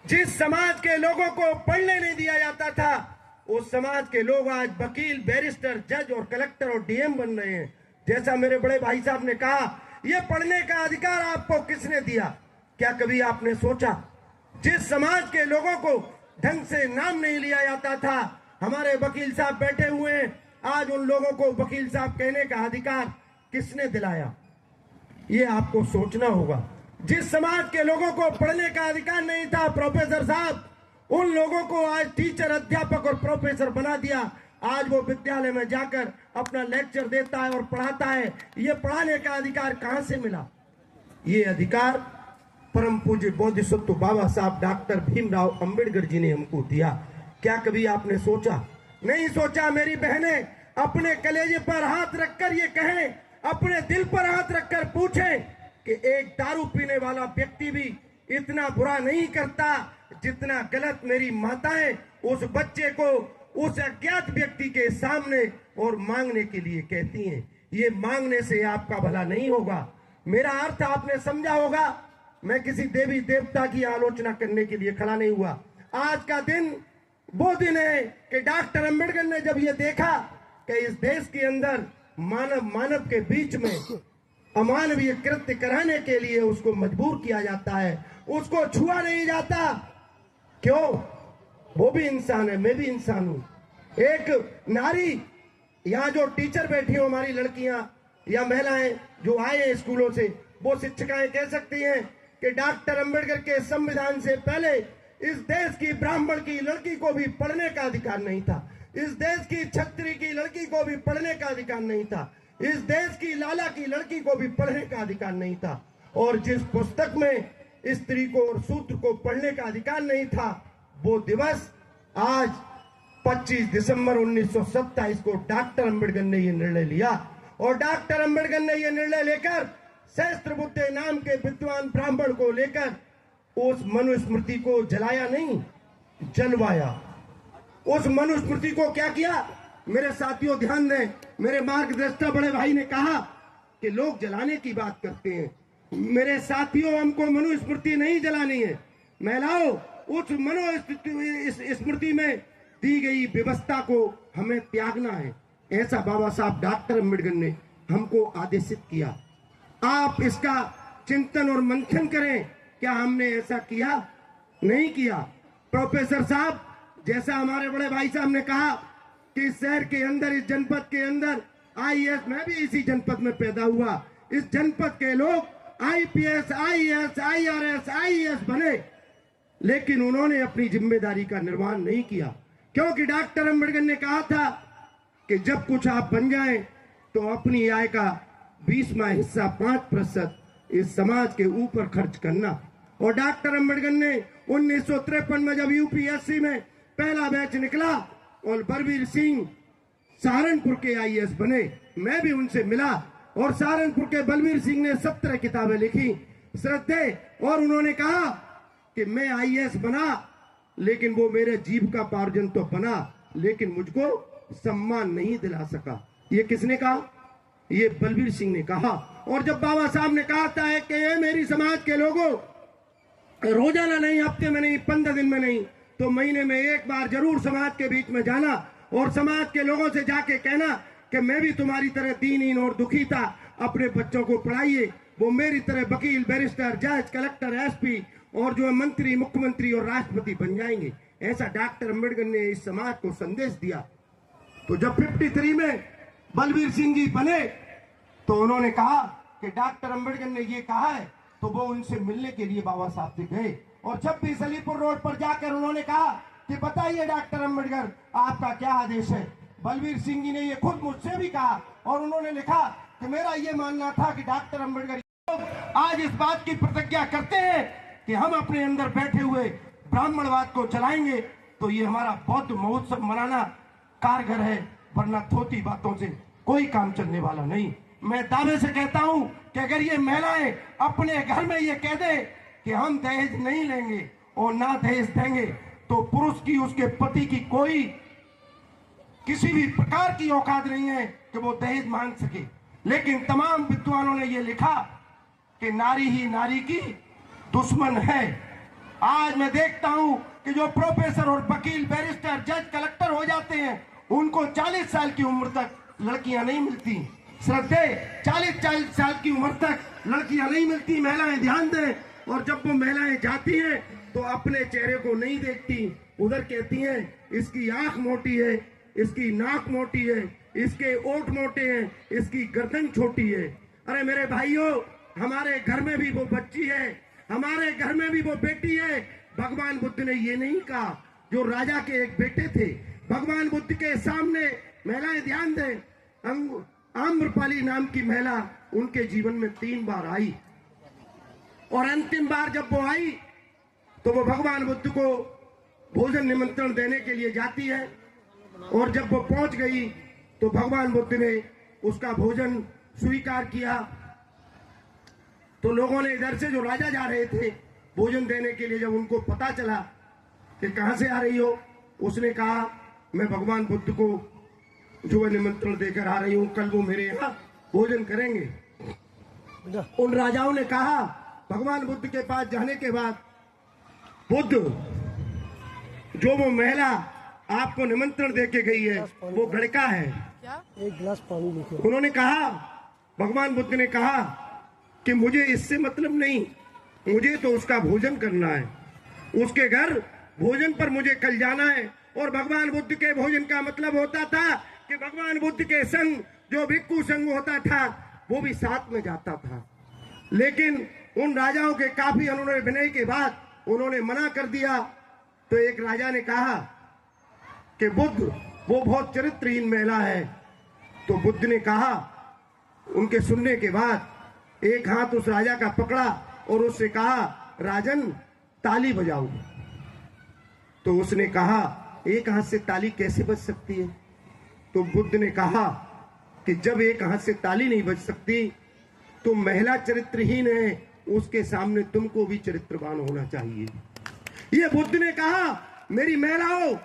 जिस समाज के लोगों को पढ़ने नहीं दिया जाता था, उस समाज के लोग आज वकील, बैरिस्टर, जज और कलेक्टर और डीएम बन रहे हैं। जैसा मेरे बड़े भाई साहब ने कहा, यह पढ़ने का अधिकार आपको किसने दिया? क्या कभी आपने सोचा? जिस समाज के लोगों को ढंग से नाम नहीं लिया जाता था, हमारे वकील साहब बैठे हुए हैं, आज उन लोगों को वकील साहब कहने का अधिकार किसने दिलाया? ये आपको सोचना होगा। जिस समाज के लोगों को पढ़ने का अधिकार नहीं था, प्रोफेसर साहब, उन लोगों को आज टीचर, अध्यापक और प्रोफेसर बना दिया। आज वो विद्यालय में जाकर अपना लेक्चर देता है और पढ़ाता है। ये पढ़ाने का अधिकार कहां से मिला? ये अधिकार परम पूज्य बोधिसत्व बाबा साहब डॉक्टर भीमराव अंबेडकर जी ने हमको दिया। क्या कभी आपने सोचा? नहीं सोचा। मेरी बहनें अपने कलेजे पर हाथ रखकर ये कहें, अपने दिल पर हाथ रखकर पूछें कि एक दारू पीने वाला व्यक्ति भी इतना बुरा नहीं करता जितना गलत मेरी माताएं उस बच्चे को उस अज्ञात व्यक्ति के सामने और मांगने के लिए कहती हैं। ये मांगने से आपका भला नहीं होगा। मेरा अर्थ आपने समझा होगा। मैं किसी देवी देवता की आलोचना करने के लिए खड़ा नहीं हुआ। आज का दिन वो दिन है कि डॉक्टर अंबेडकर ने जब ये देखा कि इस देश के अंदर मानव के बीच में अमानवीय कृत्य कराने के लिए उसको मजबूर किया जाता है, उसको छुआ नहीं जाता। क्यों? वो भी इंसान है, मैं भी इंसान हूं। एक नारी, यहां जो टीचर बैठी हो, हमारी लड़कियां या महिलाएं जो आए हैं स्कूलों से, वो शिक्षिकाएं कह सकती हैं कि डॉक्टर अंबेडकर के संविधान से पहले इस देश की ब्राह्मण की लड़की को भी पढ़ने का अधिकार नहीं था। इस देश की क्षत्रिय की लड़की को भी पढ़ने का अधिकार नहीं था। इस देश की लाला की लड़की को भी पढ़ने का अधिकार नहीं था। और जिस पुस्तक में स्त्री को और शूद्र को पढ़ने का अधिकार नहीं था, वो दिवस आज 25 दिसंबर 1927 को डॉक्टर अंबेडकर ने यह निर्णय लिया। और डॉक्टर अंबेडकर ने यह निर्णय लेकर सहस्त्रबुद्धे नाम के विद्वान ब्राह्मण को लेकर उस मनुस्मृति को जलाया नहीं, जलवाया। उस मनुस्मृति को क्या किया? मेरे साथियों ध्यान दें, मेरे मार्गदर्शक बड़े भाई ने कहा कि लोग जलाने की बात करते हैं। मेरे साथियों, हमको मनुस्मृति नहीं जलानी है। महिलाओं, उस मनुस्मृति में दी गई व्यवस्था को हमें त्यागना है। ऐसा बाबा साहब डॉक्टर अंबेडकर ने हमको आदेशित किया। आप इसका चिंतन और मंथन करें। क्या हमने ऐसा किया? नहीं किया। प्रोफेसर साहब, जैसा हमारे बड़े भाई साहब ने कहा कि इस शहर के अंदर, इस जनपद के अंदर आईएएस, मैं भी इसी जनपद में पैदा हुआ, इस जनपद के लोग आईपीएस, आईएएस, आईआरएस, आईएएस बने, लेकिन उन्होंने अपनी जिम्मेदारी का निर्वहन नहीं किया। क्योंकि डॉक्टर अंबेडकर ने कहा था कि जब कुछ आप बन जाएं तो अपनी आय का 20वां हिस्सा 5% इस समाज के ऊपर खर्च करना। और डॉक्टर अंबेडकर ने 1953 में जब यूपीएससी में पहला बैच निकला और बलबीर सिंह सहारनपुर के आईएएस बने, मैं भी उनसे मिला और सहारनपुर के बलबीर सिंह ने 17 किताबें लिखी, श्रद्धे, और उन्होंने कहा कि मैं आईएएस बना, लेकिन वो मेरे जीविकोपार्जन तो बना, लेकिन मुझको सम्मान नहीं दिला सका। ये किसने कहा? ये बलबीर सिंह ने कहा। और जब बाबा साहब ने कहा था कि ये मेरी समाज के लोगों, रोजाना नहीं, हफ्ते में नहीं, 15 दिन में नहीं, तो महीने में एक बार जरूर समाज के बीच में जाना और समाज के लोगों से जाके कहना कि मैं भी तुम्हारी तरह दीनहीन और दुखी था, अपने बच्चों को पढ़ाइए, वो मेरी तरह वकील, बैरिस्टर, जज, कलेक्टर, एसपी और जो मंत्री, मुख्यमंत्री और राष्ट्रपति बन जाएंगे। ऐसा डॉक्टर अंबेडकर ने इस समाज को संदेश दिया। तो जब 53 में बलबीर सिंह जी बने तो उन्होंने कहा कि डॉक्टर अंबेडकर ने ये कहा है, तो वो उनसे मिलने के लिए बाबा साहब से गए। और जब भी सलीपुर रोड पर जाकर उन्होंने कहा कि बताइए डॉक्टर अंबेडकर, आपका क्या आदेश है, बलबीर सिंह जी ने ये खुद मुझसे भी कहा और उन्होंने लिखा कि मेरा ये मानना था कि डॉक्टर अंबेडकर आज इस बात की प्रतिज्ञा करते हैं कि हम अपने अंदर बैठे हुए ब्राह्मणवाद को चलाएंगे, तो ये हमारा बौद्ध महोत्सव मनाना कारगर है, वरना थोती बातों से कोई काम चलने वाला नहीं। मैं दावे से कहता हूं कि अगर ये महिलाएं अपने घर में ये कह दे कि हम दहेज नहीं लेंगे और ना दहेज देंगे, तो पुरुष की, उसके पति की कोई किसी भी प्रकार की औकात नहीं है कि वो दहेज मांग सके। लेकिन तमाम विद्वानों ने ये लिखा कि नारी ही नारी की दुश्मन है। आज मैं देखता हूं कि जो प्रोफेसर और वकील, बैरिस्टर, जज, कलेक्टर हो जाते हैं, उनको 40 साल की उम्र तक लड़कियां नहीं मिलती। श्रद्धे, 40 साल की उम्र तक लड़कियां नहीं मिलती। महिलाएं ध्यान दें। और जब वो महिलाएं जाती हैं तो अपने चेहरे को नहीं देखती, उधर कहती हैं इसकी आंख मोटी है, इसकी नाक मोटी है, इसके ओठ मोटे हैं, इसकी गर्दन छोटी है। अरे मेरे भाइयों, हमारे घर में भी वो बच्ची है, हमारे घर में भी वो बेटी है। भगवान बुद्ध ने ये नहीं कहा। जो राजा के एक बेटे थे, भगवान बुद्ध के सामने महिलाएं, ध्यान दें, आम्रपाली नाम की महिला उनके जीवन में 3 बार आई, और अंतिम बार जब वो आई तो वो भगवान बुद्ध को भोजन निमंत्रण देने के लिए जाती है। और जब वो पहुंच गई तो भगवान बुद्ध ने उसका भोजन स्वीकार किया। तो लोगों ने इधर से, जो राजा जा रहे थे भोजन देने के लिए, जब उनको पता चला कि कहां से आ रही हो, उसने कहा मैं भगवान बुद्ध को जो है निमंत्रण देकर आ रही हूं, कल वो मेरे यहाँ भोजन करेंगे। उन राजाओं ने कहा भगवान बुद्ध के पास जाने के बाद, बुद्ध, जो वो महिला आपको निमंत्रण देके गई है वो लड़का है, एक गिलास पानी लेके। उन्होंने कहा, भगवान बुद्ध ने कहा कि मुझे इससे मतलब नहीं, मुझे तो उसका भोजन करना है, उसके घर भोजन पर मुझे कल जाना है। और भगवान बुद्ध के भोजन का मतलब होता था कि भगवान बुद्ध के संग जो भिक्खु संघ होता था वो भी साथ में जाता था। लेकिन उन राजाओं के काफी उन्होंने विनय के बाद उन्होंने मना कर दिया। तो एक राजा ने कहा कि बुद्ध, वो बहुत चरित्रहीन महिला है। तो बुद्ध ने कहा, उनके सुनने के बाद एक हाथ उस राजा का पकड़ा और उससे कहा, राजन ताली बजाओ। तो उसने कहा, एक हाथ से ताली कैसे बज सकती है? तो बुद्ध ने कहा कि जब एक हाथ से ताली नहीं बज सकती तो महिला चरित्रहीन है, उसके सामने तुमको भी चरित्रवान होना चाहिए। ये बुद्ध ने कहा, मेरी महिलाओं,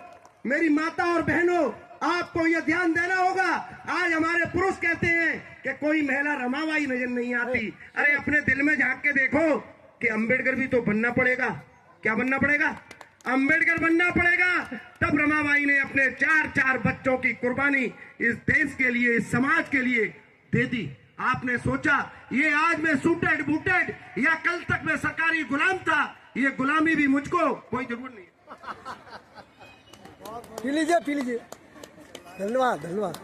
मेरी माता और बहनों, आपको यह ध्यान देना होगा। आज हमारे पुरुष कहते हैं कि कोई महिला रमाबाई नजर नहीं आती। अरे अपने दिल में झांक के देखो कि अंबेडकर भी तो बनना पड़ेगा। क्या बनना पड़ेगा? अंबेडकर बनना पड़ेगा। तब रमाबाई ने अपने 4 बच्चों की कुर्बानी इस देश के लिए, इस समाज के लिए दे दी। आपने सोचा ये आज मैं सूटेड बूटेड या कल तक मैं सरकारी गुलाम था, ये गुलामी भी मुझको कोई जरूरत नहीं। पी लीजिए, पी लीजिए। धन्यवाद, धन्यवाद।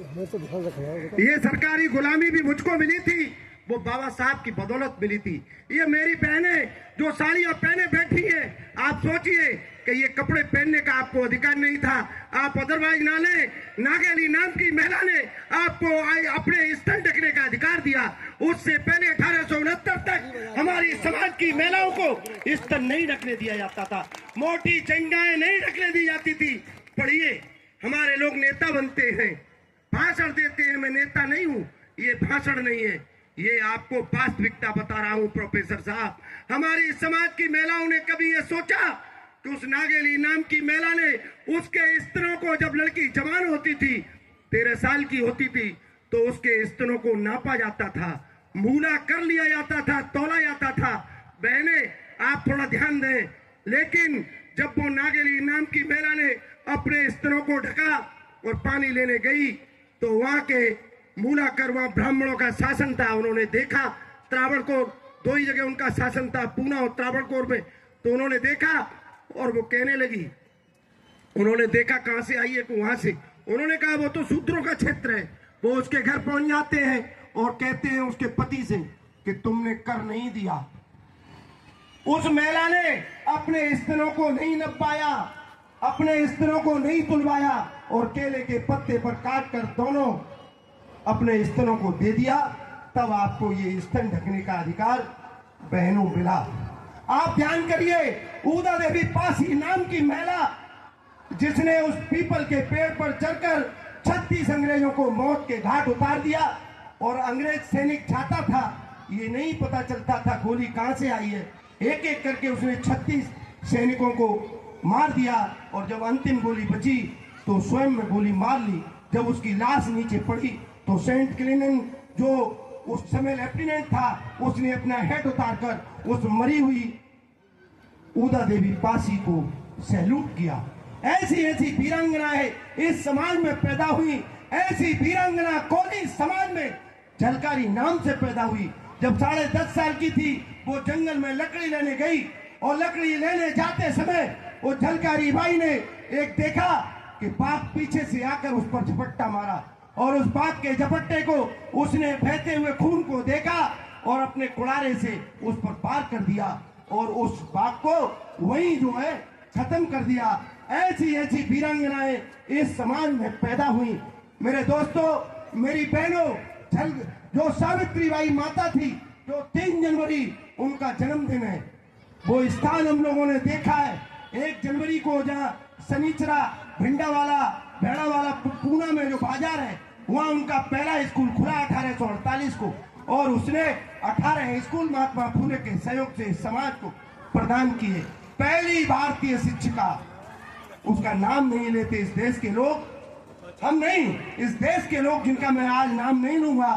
मैं तो ध्यान रखूंगा। ये सरकारी गुलामी भी मुझको मिली थी, वो बाबा साहब की बदौलत मिली थी। ये मेरी बहनें जो साड़ियां पहने बैठी है, आप सोचिए कि ये कपड़े पहनने का आपको अधिकार नहीं था। आप अदरवाइज ना ले, नागेली नाम की महिला ने आपको अपने स्तन ढकने का अधिकार दिया। उससे पहले 1869 तक हमारी समाज की महिलाओं को स्तन नहीं ढकने दिया जाता था, मोटी चंगाएं नहीं ढकने दी जाती थी। पढ़िए, हमारे लोग नेता बनते हैं, भाषण देते हैं। मैं नेता नहीं हूं, ये भाषण नहीं है, ये आपको वास्तविकता बता रहा हूं प्रोफेसर साहब। हमारी समाज की महिलाओं ने कभी ये सोचा कि उस नागेली नाम की महिला ने उसके स्तनों को, जब लड़की जवान होती थी, 13 साल की होती थी, तो उसके स्तनों को नापा जाता था, मूला कर लिया जाता था, तोला जाता था। बहने, आप थोड़ा ध्यान दें। लेकिन जब वो नागेली नाम की महिला ने अपने स्तनों को ढका और पानी लेने गई तो वहां के मूलाकर, वहां ब्राह्मणों का शासन था। उन्होंने देखा, त्रावणकोर, 2 ही जगह उनका शासन था, पूना और त्रावणकोर में। तो उन्होंने देखा और वो कहने लगी, उन्होंने देखा कहां से आई है, तो वहां से। उन्होंने कहा वो तो शूद्रों का क्षेत्र है। वो उसके घर पहुंच जाते हैं और कहते हैं उसके पति से कि तुमने कर नहीं दिया। उस महिला ने अपने स्तनों को नहीं नपाया, अपने स्तनों को नहीं तुलवाया और केले के पत्ते पर काट कर दोनों अपने स्तनों को दे दिया। तब आपको ये स्तन ढकने का अधिकार बहनों मिला। आप ध्यान करिए, उदा देवी पासी नाम की महिला, जिसने उस पीपल के पेड़ पर चढ़कर 36 अंग्रेजों को मौत के घाट उतार दिया। और अंग्रेज सैनिक चाहता था, ये नहीं पता चलता था गोली कहां से आई है। एक एक करके उसने 36 सैनिकों को मार दिया और जब अंतिम गोली बची तो स्वयं में गोली मार ली। जब उसकी लाश नीचे पड़ी तो सेंट क्लिनन जो उस समय लेफ्टिनेंट था, उसने अपना हेड उतारकर उस मरी हुई उदा देवी पासी को सैल्यूट किया। ऐसी ऐसी वीरांगनाएं इस समाज में पैदा हुई। ऐसी वीरांगना कोली समाज में झलकारी नाम से पैदा हुई। जब 10.5 साल की थी वो जंगल में लकड़ी लेने गई और लकड़ी लेने जाते समय वो झलकारी बाई ने एक देखा कि बाघ पीछे से आकर उस पर झपट्टा मारा और उस बाघ के झपट्टे को उसने बहते हुए खून को देखा और अपने कुड़ारे से उस पर पार कर दिया और उस बाघ को वहीं जो है खत्म कर दिया। ऐसी ऐसी वीरांगनाएं इस समाज में पैदा हुई। मेरे दोस्तों, मेरी बहनों, जो सावित्रीबाई माता थी, जो 3 जनवरी उनका जन्मदिन है, वो स्थान हम लोगों ने देखा है। 1 जनवरी को जहाँ सनीचरा भिंडावाला भेड़ावाला पूना में जो बाजार है, वहाँ उनका पहला स्कूल खुला 1848 को, और उसने 18 स्कूल महात्मा फूले के सहयोग से समाज को प्रदान किए। पहली भारतीय शिक्षिका, उसका नाम नहीं लेते इस देश के लोग, हम नहीं, इस देश के लोग जिनका मैं आज नाम नहीं लूंगा,